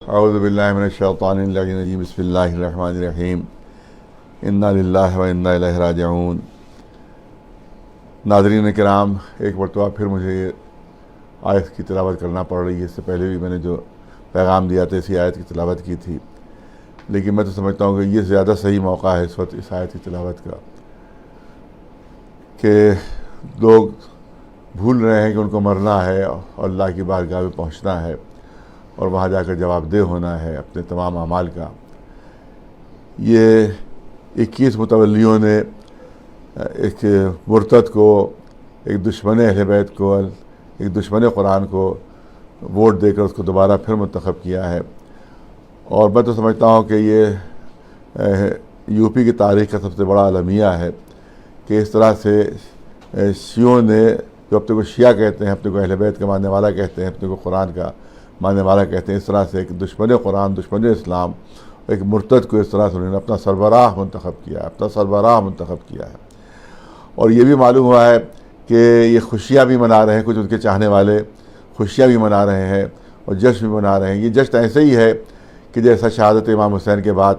اعوذ باللہ من الشیطان الرجیم بسم اللہ الرحمن الرحیم انا للہ و انا الیہ راجعون۔ ناظرین کرام، ایک مرتبہ پھر مجھے یہ آیت کی تلاوت کرنا پڑ رہی ہے۔ اس سے پہلے بھی میں نے جو پیغام دیا تھا اسی آیت کی تلاوت کی تھی، لیکن میں تو سمجھتا ہوں کہ یہ زیادہ صحیح موقع ہے اس وقت اس آیت کی تلاوت کا، کہ لوگ بھول رہے ہیں کہ ان کو مرنا ہے اور اللہ کی بارگاہ میں پہنچنا ہے اور وہاں جا کر جواب دہ ہونا ہے اپنے تمام اعمال کا۔ یہ 21 متولیوں نے ایک مرتد کو، ایک دشمن اہل بیت کو، ایک دشمن قرآن کو ووٹ دے کر اس کو دوبارہ پھر منتخب کیا ہے، اور میں تو سمجھتا ہوں کہ یہ یو پی کی تاریخ کا سب سے بڑا المیہ ہے کہ اس طرح سے شیعوں نے، جو اپنے کو شیعہ کہتے ہیں، اپنے کو اہل بیت کا ماننے والا کہتے ہیں، اپنے کو قرآن کا ماننے والا کہتے ہیں، اس طرح سے ایک دشمن قرآن، دشمن اسلام، ایک مرتد کو اس طرح سے انہوں نے اپنا سربراہ منتخب کیا ہے، اپنا سربراہ منتخب کیا ہے۔ اور یہ بھی معلوم ہوا ہے کہ یہ خوشیاں بھی منا رہے ہیں، کچھ ان کے چاہنے والے خوشیاں بھی منا رہے ہیں اور جشن بھی منا رہے ہیں۔ یہ جشن ایسے ہی ہے کہ جیسا شہادت امام حسین کے بعد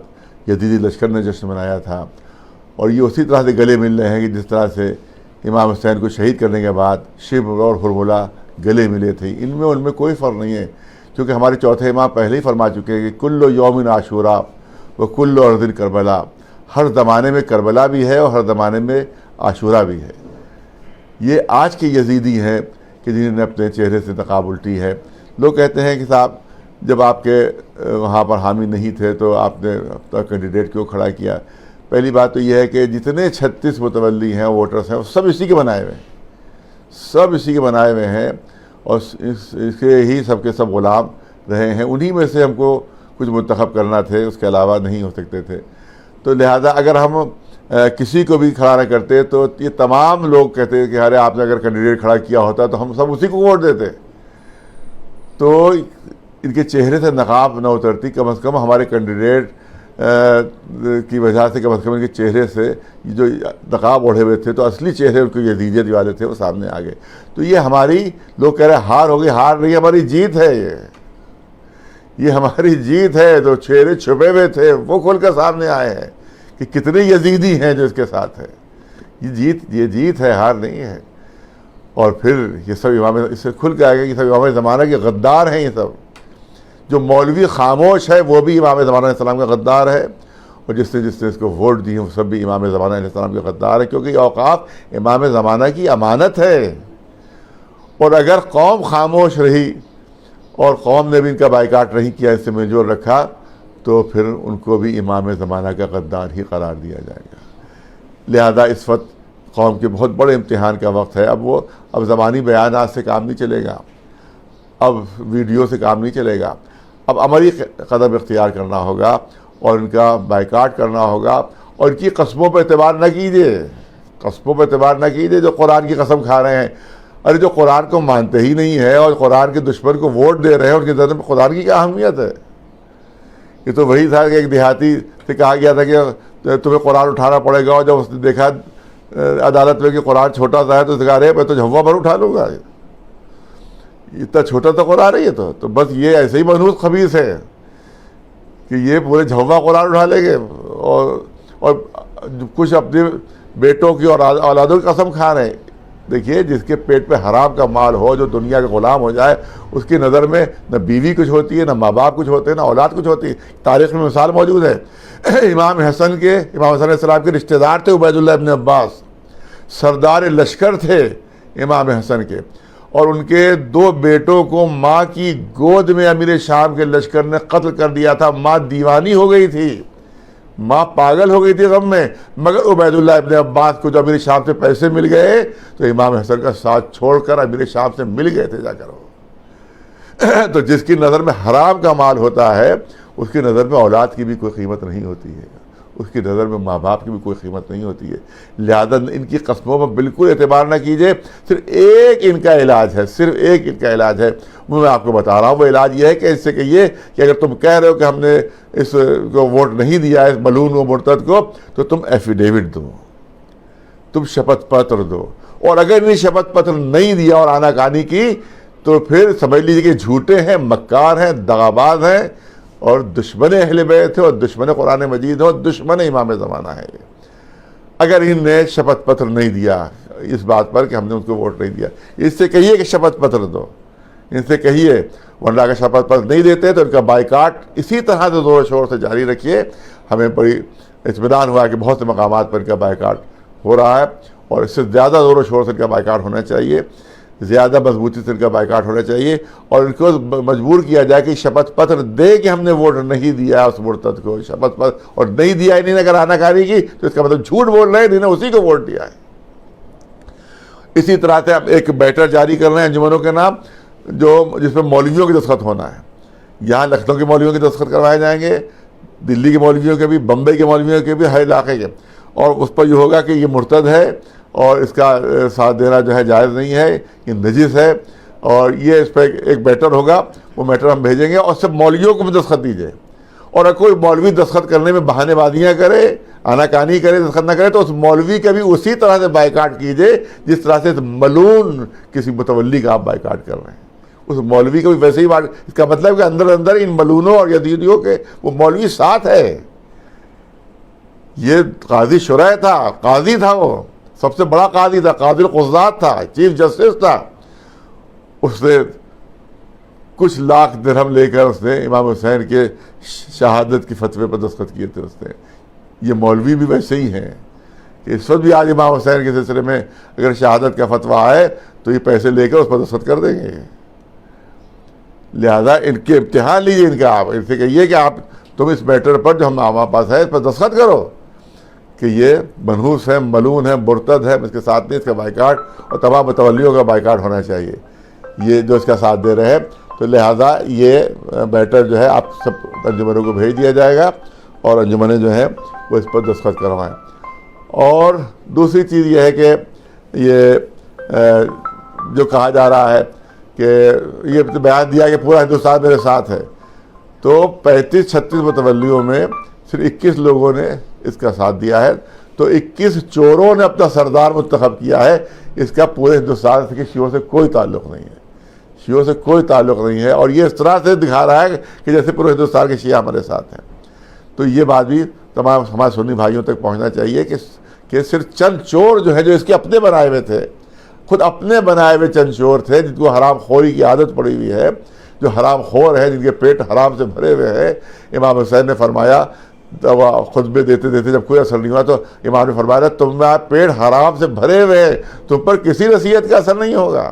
یزیدی لشکر نے جشن منایا تھا، اور یہ اسی طرح سے گلے مل رہے ہیں کہ جس طرح سے امام حسین کو شہید کرنے کے بعد شبر اور حرملہ گلے ملے تھے۔ ان میں کوئی فرق نہیں ہے، کیونکہ ہمارے چوتھے امام پہلے ہی فرما چکے ہیں کہ کل یوم عاشورا و کل ارض کربلا، ہر زمانے میں کربلا بھی ہے اور ہر زمانے میں عاشورا بھی ہے۔ یہ آج کے یزیدی ہیں کہ جنہوں نے اپنے چہرے سے نقاب الٹی ہے۔ لوگ کہتے ہیں کہ صاحب جب آپ کے وہاں پر حامی نہیں تھے تو آپ نے اپنا کینڈیڈیٹ کیوں کھڑا کیا؟ پہلی بات تو یہ ہے کہ جتنے 36 متولی ہیں، ووٹرز ہیں، وہ سب اسی کے بنائے ہوئے ہیں، سب اسی کے بنائے ہوئے ہیں، اور اس کے ہی سب کے سب غلام رہے ہیں۔ انہی میں سے ہم کو کچھ منتخب کرنا تھے، اس کے علاوہ نہیں ہو سکتے تھے۔ تو لہذا اگر ہم کسی کو بھی کھڑا نہ کرتے تو یہ تمام لوگ کہتے کہ ارے آپ نے اگر کینڈیڈیٹ کھڑا کیا ہوتا تو ہم سب اسی کو ووٹ دیتے۔ تو ان کے چہرے سے نقاب نہ اترتی، کم از کم ہمارے کینڈیڈیٹ کی وجہ سے، کم از کم ان کے چہرے سے جو نقاب اوڑھے ہوئے تھے تو اصلی چہرے ان کے یزیدیت والے تھے وہ سامنے آ گئے۔ تو یہ ہماری، لوگ کہہ رہے ہار ہو گئی، ہار نہیں، ہماری جیت ہے، یہ ہماری جیت ہے۔ جو چہرے چھپے ہوئے تھے وہ کھل کر سامنے آئے ہیں کہ کتنے یزیدی ہیں جو اس کے ساتھ ہے۔ یہ جیت ہے، ہار نہیں ہے۔ اور پھر یہ سب امام، اس سے کھل کے آئے گا کہ سب امام زمانہ کے غدار ہیں۔ یہ سب جو مولوی خاموش ہے وہ بھی امام زمانہ علیہ السلام کا غدار ہے، اور جس نے اس کو ووٹ دی وہ سب بھی امام زمانہ علیہ السلام کے غدار ہے، کیونکہ یہ اوقاف امام زمانہ کی امانت ہے۔ اور اگر قوم خاموش رہی اور قوم نے بھی ان کا بائیکاٹ نہیں کیا، اس سے مل جول رکھا، تو پھر ان کو بھی امام زمانہ کا غدار ہی قرار دیا جائے گا۔ لہذا اس وقت قوم کے بہت بڑے امتحان کا وقت ہے۔ اب زبانی بیانات سے کام نہیں چلے گا، اب ویڈیو سے کام نہیں چلے گا، اب عملی قدم اختیار کرنا ہوگا اور ان کا بائیکاٹ کرنا ہوگا۔ اور ان کی قسموں پہ اعتبار نہ کیجیے، قسموں پہ اعتبار نہ کیجیے جو قرآن کی قسم کھا رہے ہیں۔ ارے جو قرآن کو مانتے ہی نہیں ہے اور قرآن کے دشمن کو ووٹ دے رہے ہیں، ان کے نظر میں قرآن کی کیا اہمیت ہے؟ یہ تو وہی تھا کہ ایک دیہاتی سے کہا گیا تھا کہ تمہیں قرآن اٹھانا پڑے گا، اور جب اس نے دیکھا عدالت میں کہ قرآن چھوٹا سا ہے تو اس نے کہا رہے میں تو جھوا بھر اٹھا لوں گا، اتنا چھوٹا تو قرآن ہے۔ یہ تو بس یہ ایسے ہی منحوس خبیث ہے کہ یہ پورے جھوا قرآن اٹھا لیں گے، اور کچھ اپنے بیٹوں کی اور اولادوں کی قسم کھا رہے ہیں۔ دیکھیے، جس کے پیٹ پہ حرام کا مال ہو، جو دنیا کا غلام ہو جائے، اس کی نظر میں نہ بیوی کچھ ہوتی ہے، نہ ماں باپ کچھ ہوتے ہیں، نہ اولاد کچھ ہوتی ہے۔ تاریخ میں مثال موجود ہے، امام حسن علیہ السلام کے رشتہ دار تھے عبید اللہ ابن عباس، سردار لشکر تھے امام حسن کے، اور ان کے 2 بیٹوں کو ماں کی گود میں امیر شام کے لشکر نے قتل کر دیا تھا۔ ماں دیوانی ہو گئی تھی، ماں پاگل ہو گئی تھی غم میں، مگر عبید اللہ ابن عباس کو جو امیر شام سے پیسے مل گئے تو امام حسن کا ساتھ چھوڑ کر امیر شام سے مل گئے تھے جا کر وہ۔ تو جس کی نظر میں حرام کا مال ہوتا ہے، اس کی نظر میں اولاد کی بھی کوئی قیمت نہیں ہوتی ہے، اس کی نظر میں ماں باپ کی بھی کوئی قیمت نہیں ہوتی ہے۔ لہذا ان کی قسموں میں بالکل اعتبار نہ کیجیے۔ صرف ایک ان کا علاج ہے، صرف ایک ان کا علاج ہے، وہ میں آپ کو بتا رہا ہوں۔ وہ علاج یہ ہے کہ اس سے کہیے کہ اگر تم کہہ رہے ہو کہ ہم نے اس کو ووٹ نہیں دیا ہے، اس ملعون و مرتد کو، تو تم ایفیڈیوٹ دو، تم شپت پتر دو، اور اگر انہیں شپت پتر نہیں دیا اور آنا کانی کی تو پھر سمجھ لیجیے کہ جھوٹے ہیں، مکار ہیں، دغاباز ہیں، اور دشمن اہل بیت ہے اور دشمن قرآن مجید ہے اور دشمن امام زمانہ ہے یہ. اگر ان نے شپت پتر نہیں دیا اس بات پر کہ ہم نے ان کو ووٹ نہیں دیا، اس سے کہیے کہ شپت پتر دو، ان سے کہیے، ورنہ اگر شپت پتر نہیں دیتے تو ان کا بائیکاٹ اسی طرح سے زور و شور سے جاری رکھیے. ہمیں بڑی اطمینان ہوا کہ بہت سے مقامات پر ان کا بائیکاٹ ہو رہا ہے، اور اس سے زیادہ زور و شور سے ان کا بائیکاٹ ہونا چاہیے، زیادہ مضبوطی سے ان کا بائیکاٹ ہونا چاہیے، اور ان کو مجبور کیا جائے کہ شپت پتر دے کہ ہم نے ووٹ نہیں دیا اس مرتد کو. شپت پتر اور نہیں دیا، انہیں نے اگر آناکاری کی تو اس کا مطلب جھوٹ بول رہے ہیں، انہیں اسی کو ووٹ دیا ہے. اسی طرح سے ہم ایک بیٹر جاری کر رہے ہیں انجمنوں کے نام، جس میں مولویوں کی دستخط ہونا ہے. یہاں لکھنؤ کے مولویوں کی دستخط کروائے جائیں گے، دلی کے مولویوں کے بھی، بمبئی کے مولویوں کے بھی، ہر علاقے کے. اور اس پر یہ ہوگا کہ یہ مرتد ہے اور اس کا ساتھ دینا جو ہے جائز نہیں ہے، یہ نجس ہے، اور یہ اس پہ ایک میٹر ہوگا، وہ میٹر ہم بھیجیں گے، اور سب مولویوں کو بھی دستخط دیجیے. اور اگر کوئی مولوی دستخط کرنے میں بہانے بازیاں کرے، آناکانی کرے، دستخط نہ کرے، تو اس مولوی کا بھی اسی طرح سے بائیکاٹ کیجیے جس طرح سے ملعون کسی متولی کا آپ بائیکاٹ کر رہے ہیں. اس مولوی کو بھی ویسے ہی اس کا مطلب کہ اندر اندر ان ملعونوں اور یزیدیوں کے وہ مولوی ساتھ ہے. یہ قاضی شرح تھا، قاضی تھا، وہ سب سے بڑا قاضی تھا، قاضی القضات تھا، چیف جسٹس تھا. اس نے کچھ لاکھ درہم لے کر اس نے امام حسین کے شہادت کی فتوے پر دستخط کیے تھے اس نے. یہ مولوی بھی ویسے ہی ہیں کہ اس وقت بھی آج امام حسین کے سلسلے میں اگر شہادت کا فتویٰ آئے تو یہ پیسے لے کر اس پر دستخط کر دیں گے. لہذا ان کے امتحان لیجیے، ان کا آپ ان سے کہیے کہ تم اس میٹر پر جو ہمارے پاس ہے اس پر دستخط کرو کہ یہ منحوس ہے، ملعون ہے، مرتد ہے، اس کے ساتھ نہیں، اس کا بائیکاٹ اور تمام متولیوں کا بائیکاٹ ہونا چاہیے، یہ جو اس کا ساتھ دے رہے ہیں. تو لہٰذا یہ میٹر جو ہے آپ سب انجمنوں کو بھیج دیا جائے گا، اور انجمنیں جو ہیں وہ اس پر دستخط کروائیں. اور دوسری چیز یہ ہے کہ یہ جو کہا جا رہا ہے کہ یہ بیان دیا کہ پورا ہندوستان میرے ساتھ ہے، تو 35-36 متولیوں میں صرف 21 لوگوں نے اس کا ساتھ دیا ہے. تو 21 چوروں نے اپنا سردار منتخب کیا ہے. اس کا پورے ہندوستان کے شیعوں سے کوئی تعلق نہیں ہے، شیعوں سے کوئی تعلق نہیں ہے، اور یہ اس طرح سے دکھا رہا ہے کہ جیسے پورے ہندوستان کے شیعہ ہمارے ساتھ ہیں. تو یہ بات بھی تمام ہمارے سنی بھائیوں تک پہنچنا چاہیے کہ صرف چند چور جو ہے، جو اس کے اپنے بنائے ہوئے تھے، خود اپنے بنائے ہوئے چند چور تھے جن کو حرام خوری کی عادت پڑی ہوئی ہے، جو حرام خور ہیں، جن کے پیٹ حرام سے بھرے ہوئے ہیں. امام حسین نے فرمایا، خطبے دیتے دیتے جب کوئی اثر نہیں ہوا تو امام نے فرمایا تمہارا پیٹ حرام سے بھرے ہوئے ہیں، تم پر کسی نصیحت کا اثر نہیں ہوگا.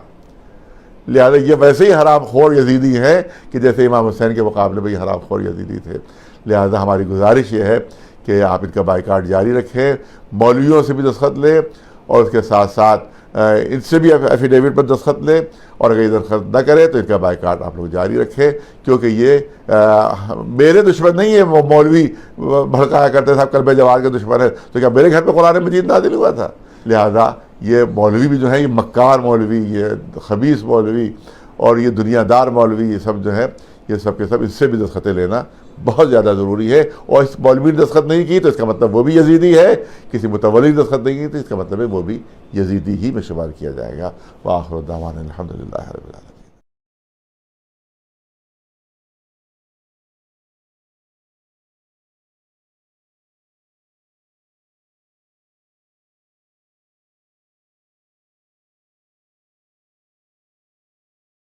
لہذا یہ ویسے ہی حرام خور یزیدی ہیں کہ جیسے امام حسین کے مقابلے میں یہ حرام خور یزیدی تھے. لہذا ہماری گزارش یہ ہے کہ آپ ان کا بائیکاٹ جاری رکھیں، مولویوں سے بھی دستخط لیں، اور اس کے ساتھ ساتھ ان سے بھی ایفیڈیوٹ پر دستخط لیں، اور اگر یہ دستخط نہ کرے تو ان کا بائیکاٹ آپ لوگ جاری رکھیں. کیونکہ یہ میرے دشمن نہیں ہے. وہ مولوی بھڑکایا کرتے تھے کلبہ جوار کے دشمن ہے، تو کیا میرے گھر پہ قرآن مجید نازل ہوا تھا؟ لہذا یہ مولوی بھی جو ہیں، یہ مکار مولوی، یہ خبیث مولوی اور یہ دنیا دار مولوی، یہ سب جو ہے، یہ سب کے سب اس سے بھی دستخطیں لینا بہت زیادہ ضروری ہے. اور اس مولوی نے دستخط نہیں کی تو اس کا مطلب وہ بھی یزیدی ہے، کسی متولی نے دستخط نہیں کی تو اس کا مطلب ہے وہ بھی یزیدی ہی میں شمار کیا جائے گا. وآخر دعوانا الحمدللہ رب العالمین.